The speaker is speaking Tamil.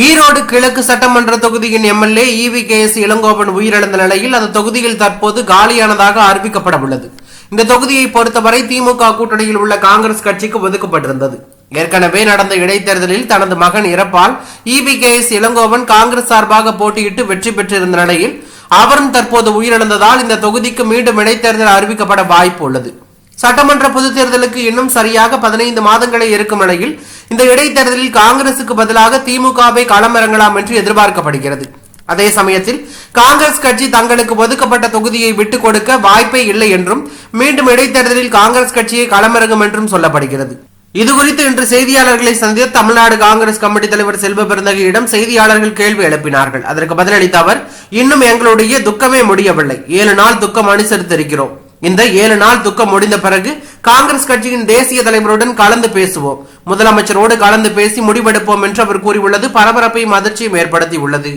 ஈரோடு கிழக்கு சட்டமன்ற தொகுதியின் எம்எல்ஏ EVKS இளங்கோவன் உயிரிழந்த நிலையில் அந்த தொகுதியில் தற்போது காலியானதாக அறிவிக்கப்பட உள்ளது. இந்த தொகுதியை பொறுத்தவரை திமுக கூட்டணியில் உள்ள காங்கிரஸ் கட்சிக்கு ஒதுக்கப்பட்டிருந்தது. ஏற்கனவே நடந்த இடைத்தேர்தலில் தனது மகன் இறப்பால் EVKS இளங்கோவன் காங்கிரஸ் சார்பாக போட்டியிட்டு வெற்றி பெற்றிருந்த நிலையில் அவரும் தற்போது உயிரிழந்ததால் இந்த தொகுதிக்கு மீண்டும் இடைத்தேர்தல் அறிவிக்கப்பட வாய்ப்பு உள்ளது. சட்டமன்ற பொதுத் தேர்தலுக்கு இன்னும் சரியாக 15 மாதங்களே இருக்கும் நிலையில் இந்த இடைத்தேர்தலில் காங்கிரசுக்கு பதிலாக திமுகவை களமிறங்கலாம் என்று எதிர்பார்க்கப்படுகிறது. அதே சமயத்தில் காங்கிரஸ் கட்சி தங்களுக்கு ஒதுக்கப்பட்ட தொகுதியை விட்டுக் கொடுக்க வாய்ப்பே இல்லை என்றும் மீண்டும் இடைத்தேர்தலில் காங்கிரஸ் கட்சியை களமிறங்கும் என்றும் சொல்லப்படுகிறது. இதுகுறித்து இன்று செய்தியாளர்களை சந்தித்த தமிழ்நாடு காங்கிரஸ் கமிட்டி தலைவர் செல்வ பெருந்தகையிடம் செய்தியாளர்கள் கேள்வி எழுப்பினார்கள். அதற்கு பதிலளித்த அவர், இன்னும் எங்களுடைய துக்கமே முடியவில்லை. 7 நாள் துக்கம் அனுசரித்திருக்கிறோம். இந்த 7 நாள் துக்கம் முடிந்த பிறகு காங்கிரஸ் கட்சியின் தேசிய தலைவருடன் கலந்து பேசுவோம், முதலமைச்சரோடு கலந்து பேசி முடிவெடுப்போம் என்று அவர் கூறியுள்ளது பரபரப்பையும் அதிர்ச்சியும் ஏற்படுத்தியுள்ளது.